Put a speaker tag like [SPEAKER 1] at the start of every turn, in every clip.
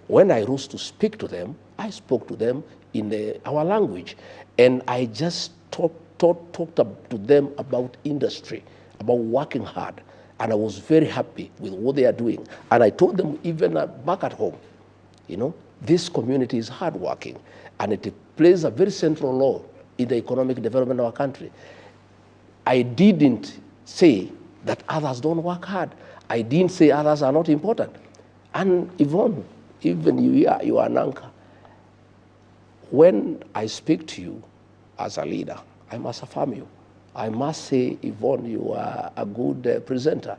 [SPEAKER 1] when I rose to speak to them, I spoke to them in our language. And I just talked to them about industry, about working hard. And I was very happy with what they are doing. And I told them even back at home, this community is hardworking, and it plays a very central role in the economic development of our country. I didn't say that others don't work hard. I didn't say others are not important. And Yvonne, even you are an anchor. When I speak to you as a leader, I must affirm you. I must say, Yvonne, you are a good presenter.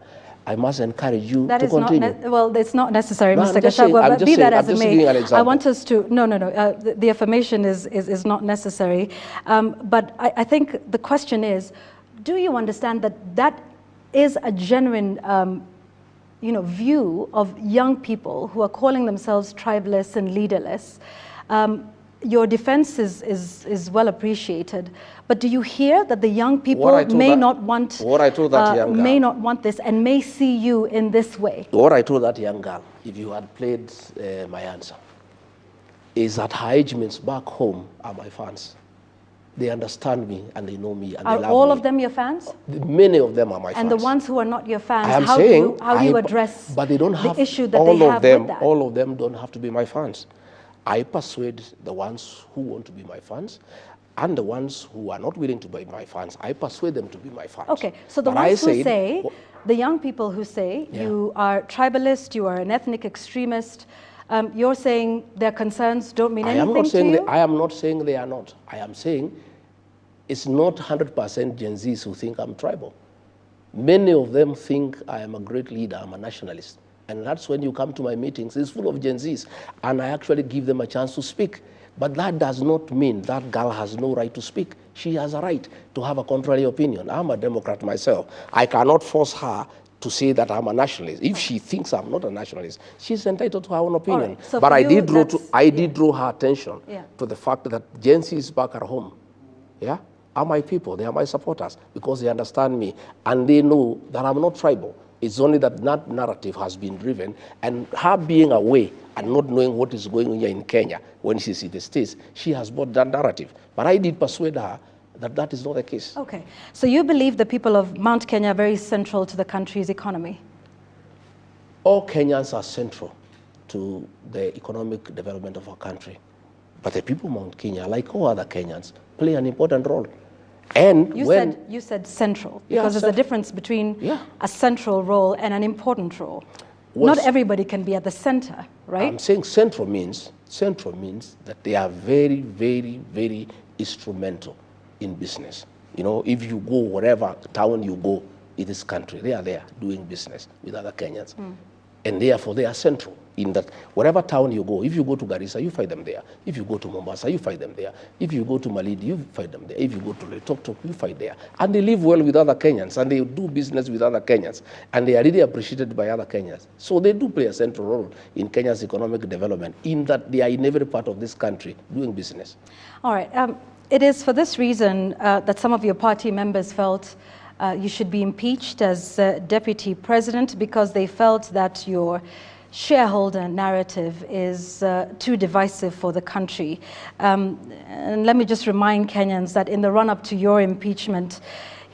[SPEAKER 1] I must encourage you to continue.
[SPEAKER 2] Well, it's not necessary, Mr. Gachagua, but be that as it may, I want us to, the affirmation is not necessary. But I think the question is, do you understand that is a genuine view of young people who are calling themselves tribalists and leaderless? Your defense is well appreciated, but do you hear that the young people may not want this and may see you in this way?
[SPEAKER 1] What I told that young girl, if you had played my answer, is that her age means back home are my fans. They understand me and they know me and they love me.
[SPEAKER 2] Are all of them your fans?
[SPEAKER 1] Many of them are my fans.
[SPEAKER 2] And the ones who are not your fans, how do you address the issue that they have with that?
[SPEAKER 1] All of them don't have to be my fans. I persuade the ones who want to be my fans, and the ones who are not willing to be my fans, I persuade them to be my fans.
[SPEAKER 2] Okay, so the ones who say, the young people who say you are tribalist, you are an ethnic extremist, you're saying their concerns don't mean anything to you?
[SPEAKER 1] I am not saying they are not. I am saying it's not 100% Gen Zs who think I'm tribal. Many of them think I am a great leader, I'm a nationalist. And that's when you come to my meetings, it's full of Gen Zs. And I actually give them a chance to speak. But that does not mean that girl has no right to speak. She has a right to have a contrary opinion. I'm a Democrat myself. I cannot force her to say that I'm a nationalist. If she thinks I'm not a nationalist, she's entitled to her own opinion.
[SPEAKER 2] Right. So
[SPEAKER 1] but I did draw her attention to the fact that Gen Zs back at home, are my people, they are my supporters, because they understand me and they know that I'm not tribal. It's only that that narrative has been driven, and her being away and not knowing what is going on here in Kenya when she's in the States, she has bought that narrative. But I did persuade her that that is not the case.
[SPEAKER 2] Okay, so you believe the people of Mount Kenya are very central to the country's economy?
[SPEAKER 1] All Kenyans are central to the economic development of our country. But the people of Mount Kenya, like all other Kenyans, play an important role. And
[SPEAKER 2] you said central, because there's a difference between a central role and an important role. Not everybody can be at the center, right?
[SPEAKER 1] I'm saying central means that they are very, very, very instrumental in business. If you go wherever town you go in this country, they are there doing business with other Kenyans. And therefore they are central in that wherever town you go, if you go to Garissa, you find them there. If you go to Mombasa, you find them there. If you go to Malindi, you find them there. If you go to Loitoktok, you find there. And they live well with other Kenyans, and they do business with other Kenyans, and they are really appreciated by other Kenyans. So they do play a central role in Kenya's economic development, in that they are in every part of this country doing business.
[SPEAKER 2] All right. It is for this reason that some of your party members felt you should be impeached as deputy president, because they felt that your shareholder narrative is too divisive for the country. And let me just remind Kenyans that in the run-up to your impeachment,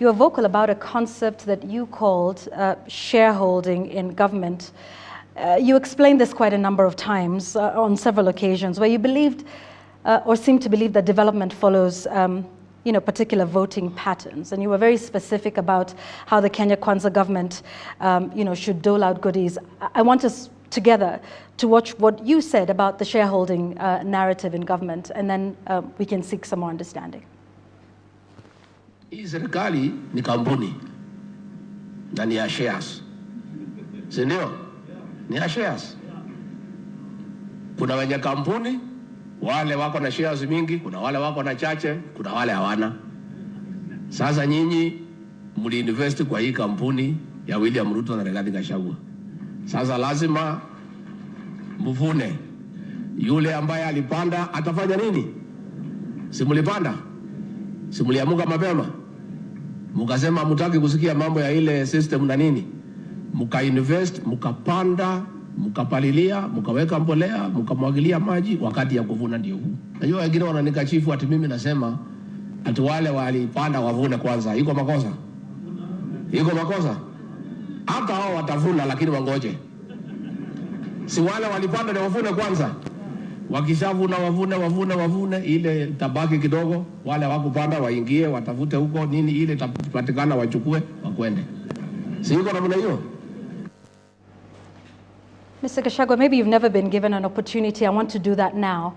[SPEAKER 2] you were vocal about a concept that you called shareholding in government. You explained this quite a number of times on several occasions, where you believed or seemed to believe that development follows particular voting patterns. And you were very specific about how the Kenya Kwanza government, should dole out goodies. I want us together to watch what you said about the shareholding narrative in government, and then we can seek some more understanding.
[SPEAKER 1] Hii serikali ni kampuni na ni ya shares. Si ndio? Ni ya shares. Kuna wenye kampuni, wale wako na shares mingi, kuna wale wako na chache, kuna wale hawana. Sasa nyinyi mliinvest kwa hii kampuni ya William Ruto na Rigathi Gachagua. Sasa lazima mvune. Yule ambaye alipanda atafanya nini? Si mlipanda? Si mliamuka mapema? Mukasema mutaki kusikia mambo ya ile system na nini? Muka invest, mukapanda mkapalilia, mkaweka mbolea, mkamwagilia maji, wakati ya kuvuna ndio huu. Najua wengine wananikashifu ati mimi nasema ati wale walipanda wavune kwanza. Iko makosa? Iko makosa? Hata hao watavuna, lakini wangoje. Si wale walipanda ndio wavune kwanza. Wakishavuna wavune, ile tabaki kidogo, wale wakupanda waingie, watafute huko nini, ile tapatikana wachukue, wakwende. Si iko namna hiyo?
[SPEAKER 2] Mr. Gachagua, maybe you've never been given an opportunity. I want to do that now.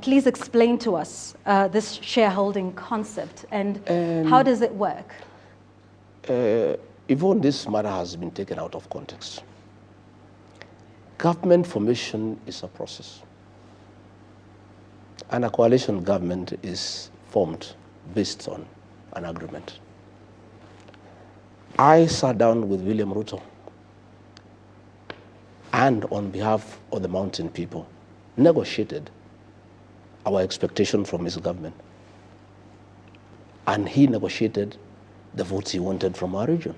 [SPEAKER 2] Please explain to us this shareholding concept and how does it work?
[SPEAKER 1] Even this matter has been taken out of context. Government formation is a process. And a coalition government is formed based on an agreement. I sat down with William Ruto and on behalf of the mountain people, negotiated our expectation from his government. And he negotiated the votes he wanted from our region.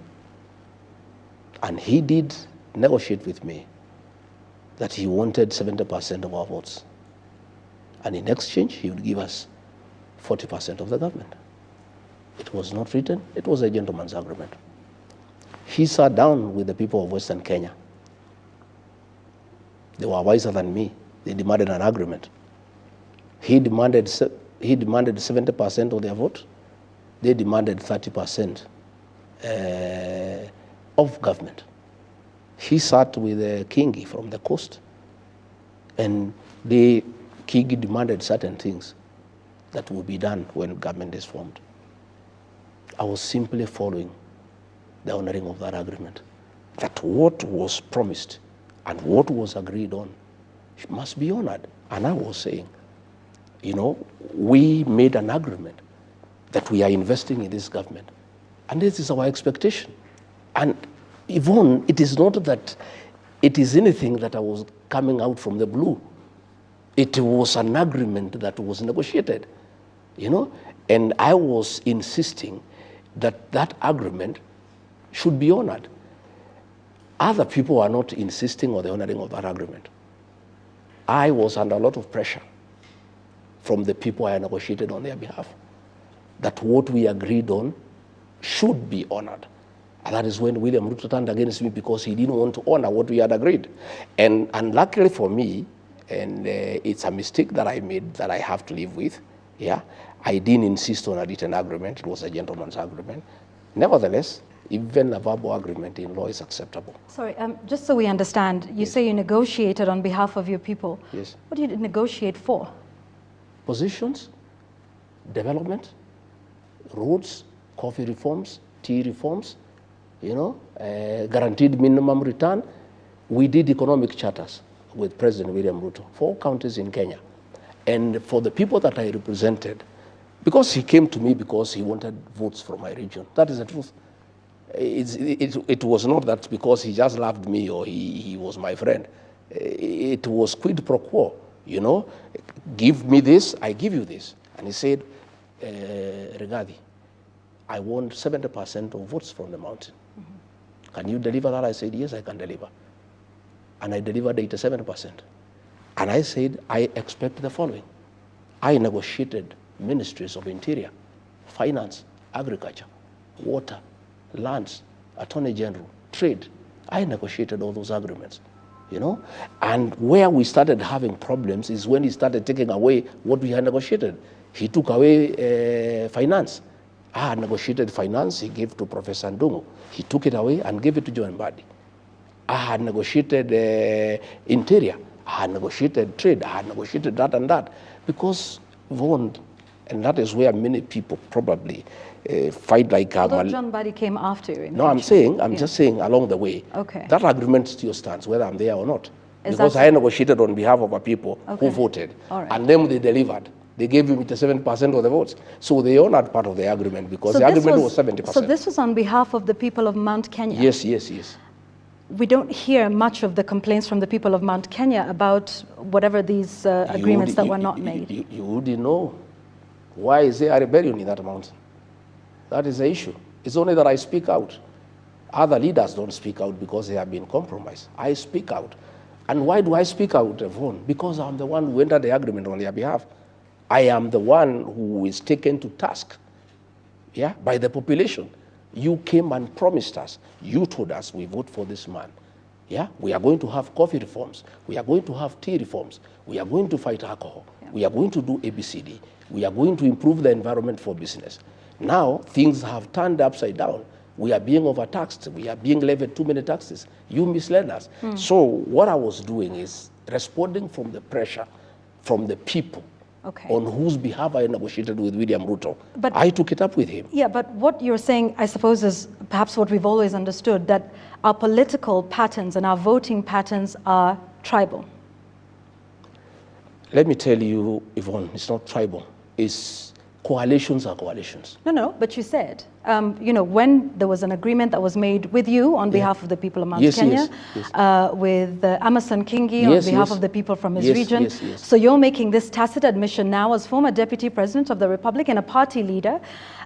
[SPEAKER 1] And he did negotiate with me that he wanted 70% of our votes. And in exchange, he would give us 40% of the government. It was not written, it was a gentleman's agreement. He sat down with the people of Western Kenya. They were wiser than me. They demanded an agreement. He demanded 70% of their vote. They demanded 30% of government. He sat with Kingi from the coast, and Kingi demanded certain things that will be done when government is formed. I was simply following the honoring of that agreement, that what was promised and what was agreed on must be honored. And I was saying, you know, we made an agreement that we are investing in this government, and this is our expectation. And Yvonne, it is not that it is anything that I was coming out from the blue. It was an agreement that was negotiated, you know, and I was insisting that that agreement should be honored. Other people are not insisting on the honoring of that agreement. I was under a lot of pressure from the people I negotiated on their behalf, that what we agreed on should be honored. And that is when William Ruto turned against me, because he didn't want to honor what we had agreed. And luckily for me, and it's a mistake that I made that I have to live with, yeah, I didn't insist on a written agreement. It was a gentleman's agreement. Nevertheless, even a verbal agreement in law is acceptable.
[SPEAKER 2] Sorry, just so we understand, you
[SPEAKER 1] Yes.
[SPEAKER 2] say you negotiated on behalf of your people.
[SPEAKER 1] Yes.
[SPEAKER 2] What did you negotiate for?
[SPEAKER 1] Positions, development, roads, coffee reforms, tea reforms, you know, guaranteed minimum return. We did economic charters with President William Ruto, 4 counties in Kenya. And for the people that I represented, because he came to me because he wanted votes from my region. That is the truth. It was not that because he just loved me or he was my friend. It was quid pro quo, you know. Give me this, I give you this. And he said, Rigathi, I want 70% of votes from the mountain. Mm-hmm. Can you deliver that? I said, yes, I can deliver. And I delivered 87%. And I said, I expect the following. I negotiated ministries of interior, finance, agriculture, water, lands, attorney general, trade. I negotiated all those agreements, you know. And where we started having problems is when he started taking away what we had negotiated. He took away finance. I had negotiated finance, he gave to Professor Ndungu. He took it away and gave it to John Mbadi. I had negotiated interior. I had negotiated trade. I had negotiated that and that. Because Vaughan, and that is where many people probably fight like...
[SPEAKER 2] Although John Mbadi came after you.
[SPEAKER 1] No, I'm just saying along the way.
[SPEAKER 2] Okay.
[SPEAKER 1] That agreement still stands, whether I'm there or not.
[SPEAKER 2] Is
[SPEAKER 1] because
[SPEAKER 2] that
[SPEAKER 1] I negotiated on behalf of our people who voted.
[SPEAKER 2] All right.
[SPEAKER 1] And then they delivered. They gave him 7% of the votes. So they honored part of the agreement because
[SPEAKER 2] So
[SPEAKER 1] the
[SPEAKER 2] this
[SPEAKER 1] agreement was 70%.
[SPEAKER 2] So this was on behalf of the people of Mount Kenya?
[SPEAKER 1] Yes, yes, yes.
[SPEAKER 2] We don't hear much of the complaints from the people of Mount Kenya about whatever these agreements that were not made.
[SPEAKER 1] You wouldn't know. Why is there a rebellion in that mountain? That is the issue. It's only that I speak out. Other leaders don't speak out because they have been compromised. I speak out. And why do I speak out, Yvonne? Because I'm the one who entered the agreement on their behalf. I am the one who is taken to task, yeah, by the population. You came and promised us. You told us we vote for this man. Yeah, we are going to have coffee reforms. We are going to have tea reforms. We are going to fight alcohol. Yeah. We are going to do ABCD. We are going to improve the environment for business. Now, things have turned upside down. We are being overtaxed. We are being levied too many taxes. You misled us. So what I was doing is responding from the pressure from the people, on whose behalf I negotiated with William Ruto. But I took it up with him.
[SPEAKER 2] Yeah, but what you're saying, I suppose, is perhaps what we've always understood, that our political patterns and our voting patterns are tribal.
[SPEAKER 1] Let me tell you, Yvonne, it's not tribal. It's coalitions are coalitions.
[SPEAKER 2] No, but you said, when there was an agreement that was made with you on behalf of the people of Mount Kenya, with Amason Kingi on behalf of the people from his region. So you're making this tacit admission now as former Deputy President of the Republic and a party leader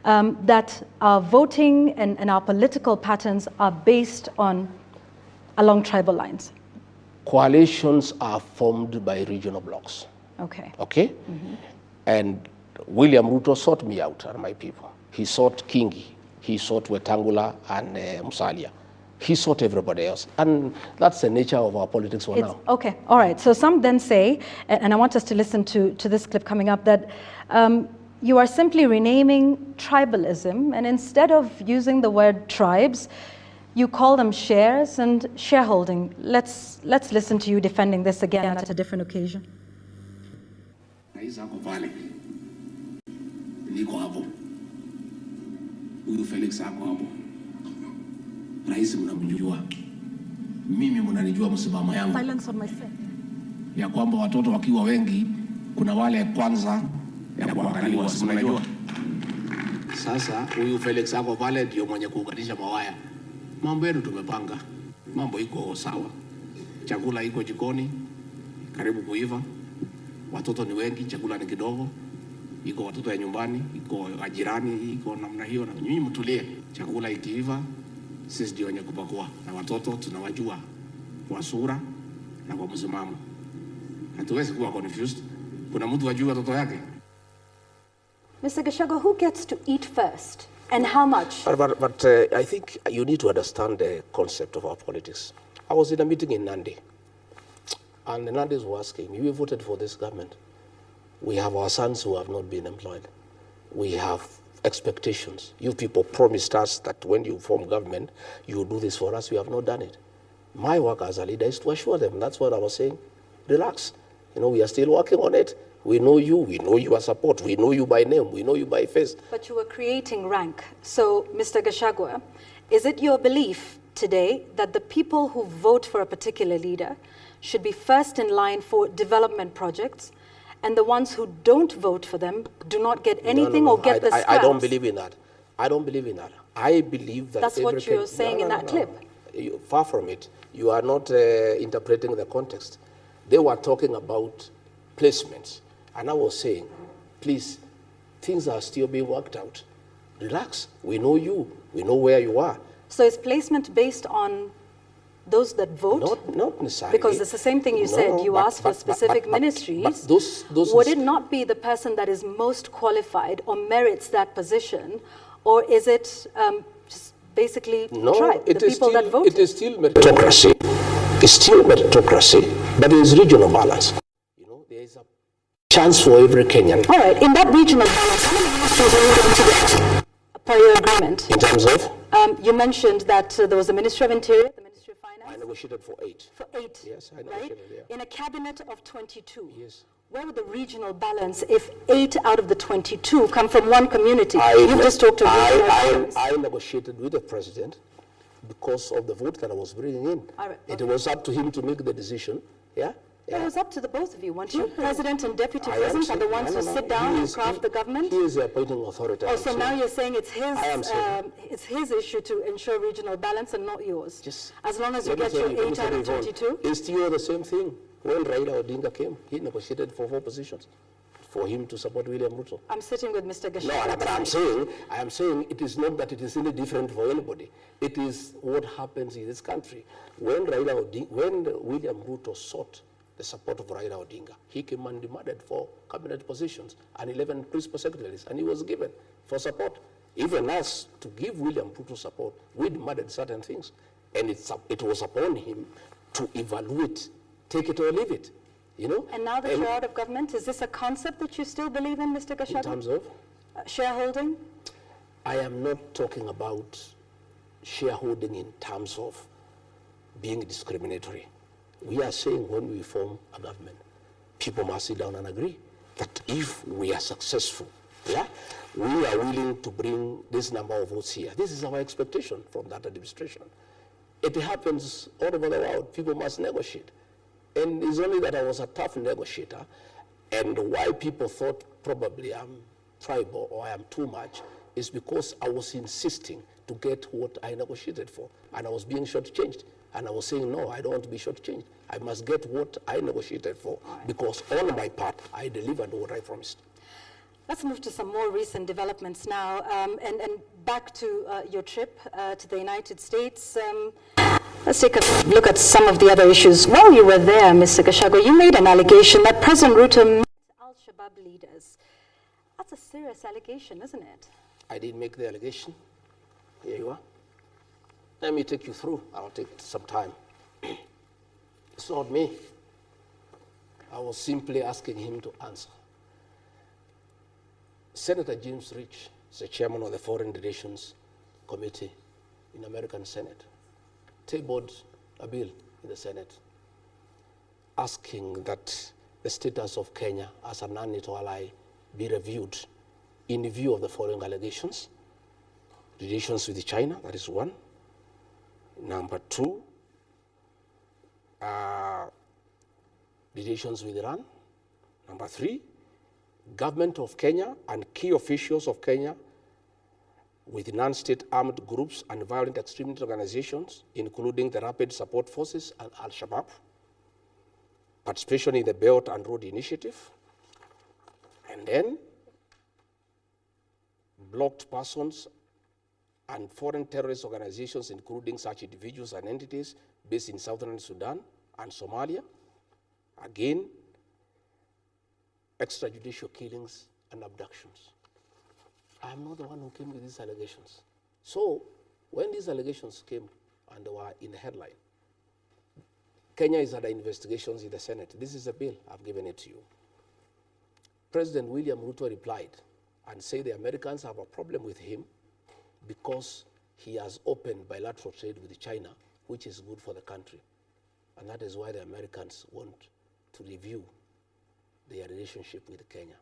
[SPEAKER 2] that our voting and our political patterns are based along tribal lines.
[SPEAKER 1] Coalitions are formed by regional blocks. Okay? And William Ruto sought me out and my people. He sought Kingi, he sought Wetangula and Musalia. He sought everybody else. And that's the nature of our politics for now.
[SPEAKER 2] Okay, all right. So some then say, and I want us to listen to this clip coming up, that you are simply renaming tribalism, and instead of using the word tribes, you call them shares and shareholding. Let's listen to you defending this again at a different occasion.
[SPEAKER 3] Niko hapo. Huyu Felix ako hapo. Rais mnamjua. Mimi mnanijua msimamo yangu.
[SPEAKER 2] Silence on my set.
[SPEAKER 3] Ya kwamba watoto wakiwa wengi kuna wale kwanza ya kuangaliwa, mnajua. Sasa huyu Felix ako pale ndio mwenye kuunganisha mawaya. Mambo yetu tumepanga. Mambo iko sawa. Chakula iko jikoni. Karibu kuiva. Watoto ni wengi, chakula ni kidogo. Iko watoto ya nyumbani, iko ajirani, iko namna hiyo, na nyinyi mtulie. Chakula ikiiva, sisi ndio wenye kupakua, na watoto tunawajua kwa sura na kwa msimamo. Hatuwezi kuwa confused. Kuna mtu wajua watoto yake.
[SPEAKER 2] Mr. Gachagua, who gets to eat first and how much?
[SPEAKER 1] But I think you need to understand the concept of our politics. I was in a meeting in Nandi, and the Nandis were asking me, we voted for this government. We have our sons who have not been employed. We have expectations. You people promised us that when you form government, you will do this for us. We have not done it. My work as a leader is to assure them. That's what I was saying. Relax. We are still working on it. We know you. We know your support. We know you by name. We know you by face.
[SPEAKER 2] But you were creating rank. So, Mr. Gachagua, is it your belief today that the people who vote for a particular leader should be first in line for development projects, and the ones who don't vote for them do not get anything or get the scraps?
[SPEAKER 1] I don't believe in that. I don't believe in that. I believe that...
[SPEAKER 2] That's what you're saying in that clip.
[SPEAKER 1] Far from it. You are not interpreting the context. They were talking about placements. And I was saying, please, things are still being worked out. Relax. We know you. We know where you are.
[SPEAKER 2] So is placement based on those that vote?
[SPEAKER 1] Not necessarily.
[SPEAKER 2] Because it's the same thing you said. You asked for specific ministries.
[SPEAKER 1] But those
[SPEAKER 2] would it not be the person that is most qualified or merits that position? Or is it just basically tribe, the people that vote?
[SPEAKER 1] It is still meritocracy. It's still meritocracy, but there is regional balance. There is a chance for every Kenyan.
[SPEAKER 2] All right, in that regional balance, how many ministries are you going to get per your agreement?
[SPEAKER 1] In terms of?
[SPEAKER 2] You mentioned that there was the Ministry of Interior, the Ministry of Finance.
[SPEAKER 1] I negotiated for 8.
[SPEAKER 2] For 8?
[SPEAKER 1] Yes, I negotiated,
[SPEAKER 2] In a cabinet of 22?
[SPEAKER 1] Yes.
[SPEAKER 2] Where would the regional balance if 8 out of the 22 come from one community? You've just talked to regional balance.
[SPEAKER 1] I negotiated with the president because of the vote that I was bringing in. It was up to him to make the decision. Yeah?
[SPEAKER 2] It was up to the both of you. Weren't you? President and deputy president are the ones who sit down and craft the government?
[SPEAKER 1] He is the appointing authority.
[SPEAKER 2] Oh, so now you're saying it's his issue to ensure regional balance and not yours? As long as you get your 8 out of 22?
[SPEAKER 1] It's still the same thing. When Raila Odinga came, he negotiated for 4 positions. for him to support William Ruto.
[SPEAKER 2] I'm sitting with Mr. Gachagua.
[SPEAKER 1] No, but I am saying it is not that it is any different for anybody. It is what happens in this country. When William Ruto sought the support of Raila Odinga, he came and demanded for cabinet positions and 11 principal secretaries, and he was given for support. Even us, to give William Ruto support, we demanded certain things. And it was upon him to evaluate, take it or leave it, you know.
[SPEAKER 2] And now that you're out of government, is this a concept that you still believe in, Mr. Gachagua?
[SPEAKER 1] In terms of?
[SPEAKER 2] Shareholding?
[SPEAKER 1] I am not talking about shareholding in terms of being discriminatory. We are saying when we form a government, people must sit down and agree that if we are successful, yeah, we are willing to bring this number of votes here. This is our expectation from that administration. It happens all over the world. People must negotiate. And it's only that I was a tough negotiator, and why people thought probably I'm tribal or I am too much is because I was insisting to get what I negotiated for, and I was being shortchanged. And I was saying, no, I don't want to be shortchanged. I must get what I negotiated for, because on my part, I delivered what I promised.
[SPEAKER 2] Let's move to some more recent developments now, and back to your trip to the United States. Let's take a look at some of the other issues. While you were there, Mr. Gachagua, you made an allegation that President Ruto met al-Shabaab leaders. That's a serious allegation, isn't it?
[SPEAKER 1] I didn't make the allegation. Here you are. Let me take you through. I'll take some time. It's not me. I was simply asking him to answer. Senator James Rich is the chairman of the Foreign Relations Committee in the American Senate, tabled a bill in the Senate asking that the status of Kenya as a non-NATO ally be reviewed in view of the following allegations. Relations with China, that is one. Number two, relations with Iran. Number three, government of Kenya and key officials of Kenya with non-state armed groups and violent extremist organizations, including the Rapid Support Forces and Al-Shabaab, participation in the Belt and Road Initiative, and then blocked persons and foreign terrorist organizations, including such individuals and entities based in southern Sudan and Somalia. Again, extrajudicial killings and abductions. I am not the one who came with these allegations. So when these allegations came and they were in the headline, Kenya is under investigations in the Senate. This is a bill, I've given it to you. President William Ruto replied and said the Americans have a problem with him because he has opened bilateral trade with China, which is good for the country. And that is why the Americans want to review their relationship with Kenya.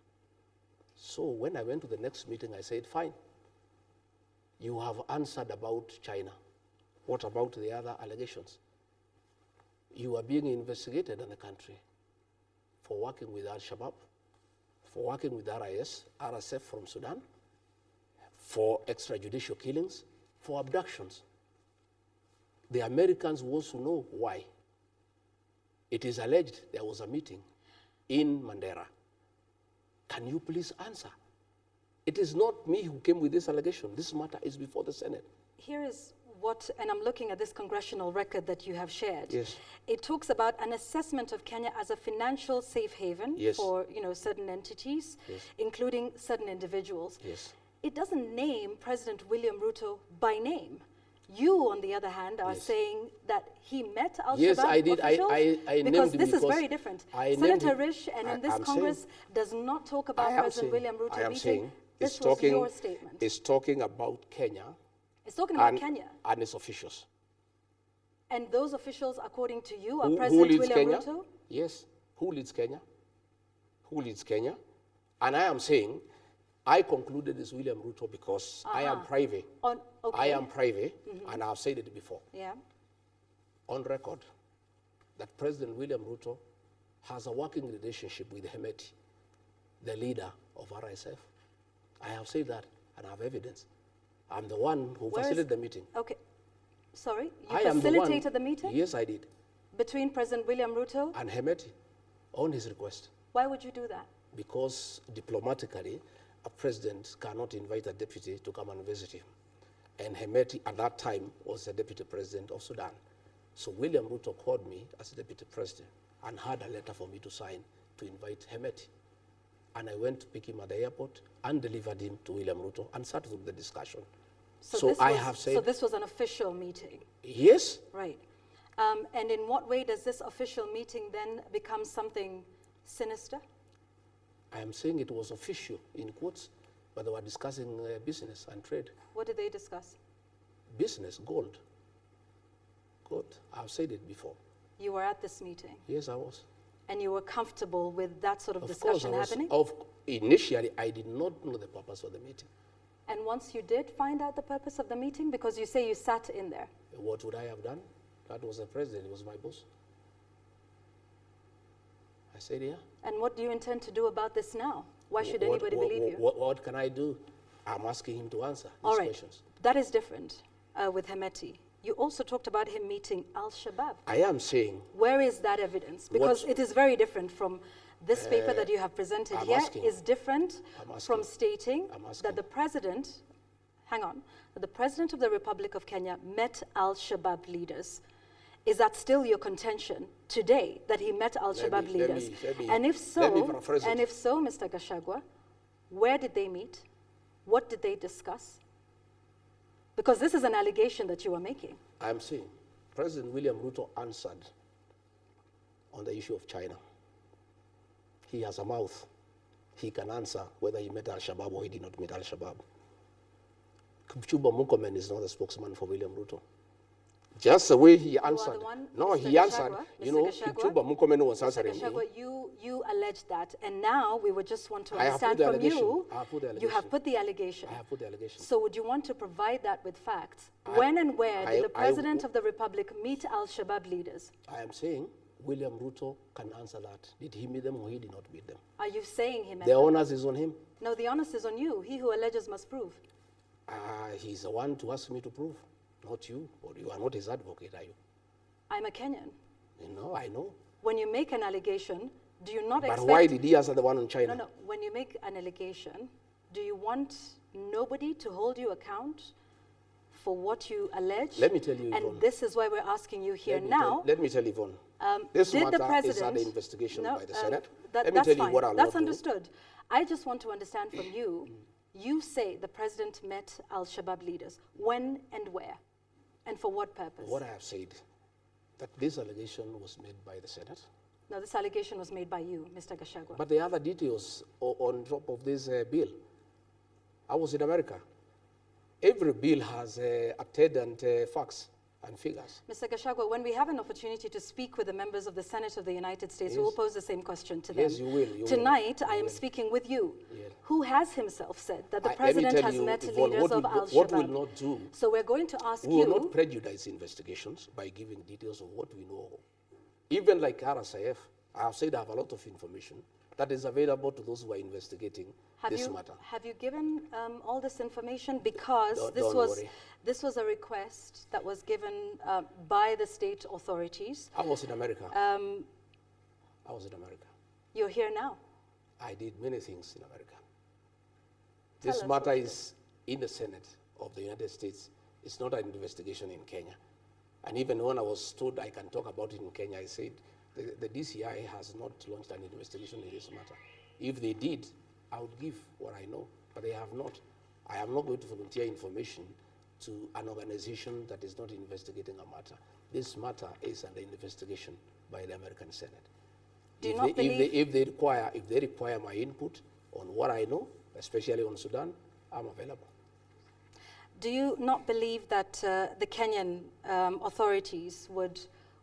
[SPEAKER 1] So when I went to the next meeting, I said, fine, you have answered about China. What about the other allegations? You are being investigated in the country for working with Al-Shabaab, for working with RSF from Sudan, for extrajudicial killings, for abductions. The Americans want to know why. It is alleged there was a meeting in Mandera. Can you please answer? It is not me who came with this allegation. This matter is before the Senate.
[SPEAKER 2] Here is what, and I'm looking at this congressional record that you have shared.
[SPEAKER 1] Yes.
[SPEAKER 2] It talks about an assessment of Kenya as a financial safe haven for certain entities, including certain individuals.
[SPEAKER 1] Yes.
[SPEAKER 2] It doesn't name President William Ruto by name. You, on the other hand, are saying that he met al-Shabaab officials?
[SPEAKER 1] I
[SPEAKER 2] because
[SPEAKER 1] named
[SPEAKER 2] this
[SPEAKER 1] him
[SPEAKER 2] is very different. Senator Risch, and in this Congress, does not talk about President William Ruto meeting. This was your statement.
[SPEAKER 1] It's talking about Kenya.
[SPEAKER 2] It's talking about Kenya.
[SPEAKER 1] And its officials.
[SPEAKER 2] And those officials, according to you, are President William Ruto?
[SPEAKER 1] Yes. Who leads Kenya? Who leads Kenya? And I am saying, I concluded it's William Ruto because I am private. I am private, and I've said it before.
[SPEAKER 2] Yeah.
[SPEAKER 1] On record, that President William Ruto has a working relationship with Hemeti, the leader of RSF. I have said that, and I have evidence. I'm the one who facilitated the meeting.
[SPEAKER 2] Okay. Sorry? You facilitated the meeting?
[SPEAKER 1] Yes, I did.
[SPEAKER 2] Between President William Ruto?
[SPEAKER 1] And Hemeti, on his request.
[SPEAKER 2] Why would you do that?
[SPEAKER 1] because diplomatically, a president cannot invite a deputy to come and visit him. And Hemeti at that time was the deputy president of Sudan. So William Ruto called me as deputy president and had a letter for me to sign to invite Hemeti. And I went to pick him at the airport and delivered him to William Ruto and sat through the discussion. So
[SPEAKER 2] this was an official meeting?
[SPEAKER 1] Yes.
[SPEAKER 2] Right. And in what way does this official meeting then become something sinister?
[SPEAKER 1] I am saying it was official, in quotes, but they were discussing business and trade.
[SPEAKER 2] What did they discuss?
[SPEAKER 1] Business, gold. Gold. I've said it before.
[SPEAKER 2] You were at this meeting?
[SPEAKER 1] Yes, I was.
[SPEAKER 2] And you were comfortable with that sort of discussion happening?
[SPEAKER 1] Initially, I did not know the purpose of the meeting.
[SPEAKER 2] And once you did find out the purpose of the meeting, because you say you sat in there?
[SPEAKER 1] What would I have done? That was the president, he was my boss. I said, yeah.
[SPEAKER 2] And what do you intend to do about this now? Why should anybody believe you?
[SPEAKER 1] What can I do? I'm asking him to answer these questions.
[SPEAKER 2] That is different with Hemeti. You also talked about him meeting Al-Shabaab.
[SPEAKER 1] I am saying.
[SPEAKER 2] Where is that evidence? Because it is very different from this paper that you have presented here. Is different from stating that the president, that the president of the Republic of Kenya met Al-Shabaab leaders. Is that still your contention today, that he met Al-Shabaab leaders? And if so, Mr. Gachagua, where did they meet? What did they discuss? Because this is an allegation that you are making.
[SPEAKER 1] I'm saying President William Ruto answered on the issue of China. He has a mouth. He can answer whether he met Al-Shabaab or he did not meet Al-Shabaab. Kipchumba Murkomen is not the spokesman for William Ruto. Just the way he answered. No, he answered. You know, Kipchumba Murkomen was answering me.
[SPEAKER 2] You alleged that, and now we would just want to understand from you. You have put the allegation.
[SPEAKER 1] I have put the allegation.
[SPEAKER 2] So would you want to provide that with facts? When and where did the President of the Republic meet Al-Shabaab leaders?
[SPEAKER 1] I am saying William Ruto can answer that. Did he meet them or he did not meet them?
[SPEAKER 2] Are you saying he met them?
[SPEAKER 1] The onus is on him.
[SPEAKER 2] No, the onus is on you. He who alleges must prove.
[SPEAKER 1] He's the one to ask me to prove, not you. Or you are not his advocate, are you?
[SPEAKER 2] I'm a Kenyan.
[SPEAKER 1] No, I know.
[SPEAKER 2] When you make an allegation, do you not expect...
[SPEAKER 1] But why did he answer the one on China?
[SPEAKER 2] No. When you make an allegation, do you want nobody to hold you account for what you allege?
[SPEAKER 1] Let me tell you, Yvonne.
[SPEAKER 2] And this is why we're asking you here now.
[SPEAKER 1] Let me tell you, Yvonne. This matter is under investigation by the Senate.
[SPEAKER 2] Let me tell you what I'll not do. That's understood. I just want to understand from you. You say the president met Al-Shabaab leaders. When and where? And for what purpose?
[SPEAKER 1] What I have said, that this allegation was made by the Senate.
[SPEAKER 2] No, this allegation was made by you, Mr. Gachagua.
[SPEAKER 1] But the other details on top of this bill. I was in America. Every bill has attendant facts and figures.
[SPEAKER 2] Mr. Gachagua, when we have an opportunity to speak with the members of the Senate of the United States, we will pose the same question to them.
[SPEAKER 1] Yes, you will.
[SPEAKER 2] Tonight, I am speaking with you, who has himself said that the president has met leaders of Al-Shabaab.
[SPEAKER 1] What will not do?
[SPEAKER 2] So we're going to ask you...
[SPEAKER 1] We will not prejudice investigations by giving details of what we know. Even like RSIF, I have said I have a lot of information that is available to those who are investigating this matter.
[SPEAKER 2] Have you given all this information? Because this was a request that was given by the state authorities.
[SPEAKER 1] I was in America. I was in America.
[SPEAKER 2] You're here now.
[SPEAKER 1] I did many things in America. This matter is in the Senate of the United States. It's not an investigation in Kenya. And even when I was told I can talk about it in Kenya, I said, the DCI has not launched an investigation in this matter. If they did, I would give what I know, but they have not. I am not going to volunteer information to an organization that is not investigating a matter. This matter is under investigation by the American Senate. If they require my input on what I know, especially on Sudan, I'm available.
[SPEAKER 2] Do you not believe that the Kenyan authorities would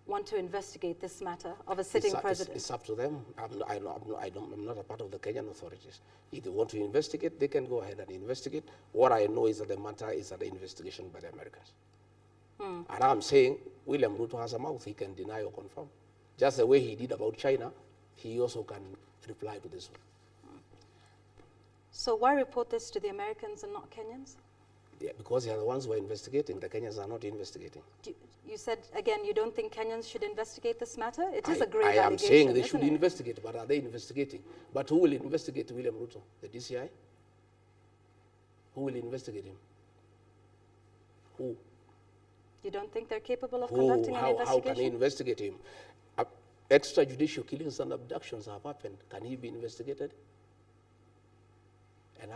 [SPEAKER 2] want to investigate this matter of a sitting president?
[SPEAKER 1] It's up to them. I'm not a part of the Kenyan authorities. If they want to investigate, they can go ahead and investigate. What I know is that the matter is under investigation by the Americans. And I'm saying William Ruto has a mouth. He can deny or confirm. Just the way he did about China, he also can reply to this one.
[SPEAKER 2] So why report this to the Americans and not Kenyans?
[SPEAKER 1] Yeah, because they are the ones who are investigating. The Kenyans are not investigating.
[SPEAKER 2] You said, again, you don't think Kenyans should investigate this matter? It is a grave
[SPEAKER 1] allegation. I am saying they should investigate, but are they investigating? But who will investigate William Ruto? The DCI? Who will investigate him? Who?
[SPEAKER 2] You don't think they're capable of conducting an investigation?
[SPEAKER 1] How can he investigate him? Extrajudicial killings and abductions have happened. Can he be investigated? And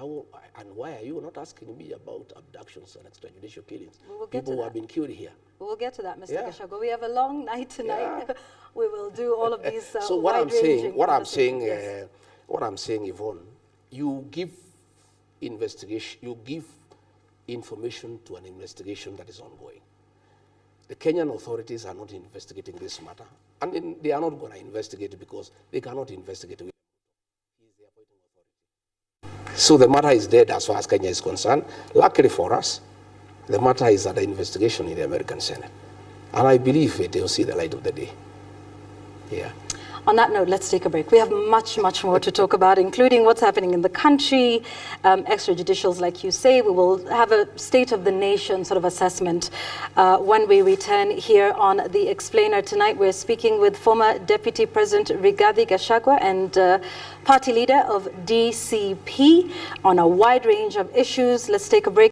[SPEAKER 1] why are you not asking me about abductions and extrajudicial killings? People who have been killed here.
[SPEAKER 2] We will get to that, Mr. Gachagua. We have a long night tonight. Yeah. We will do all of these
[SPEAKER 1] so what I'm saying, Yvonne, you give information to an investigation that is ongoing. The Kenyan authorities are not investigating this matter, and they are not going to investigate it because they cannot investigate it. So the matter is dead as far as Kenya is concerned. Luckily for us, the matter is under investigation in the American Senate. And I believe it will see the light of the day. Yeah.
[SPEAKER 2] On that note, let's take a break. We have much, much more to talk about, including what's happening in the country, extrajudicials, like you say. We will have a state of the nation sort of assessment when we return here on The Explainer. Tonight, we're speaking with former Deputy President Rigathi Gachagua and party leader of DCP on a wide range of issues. Let's take a break.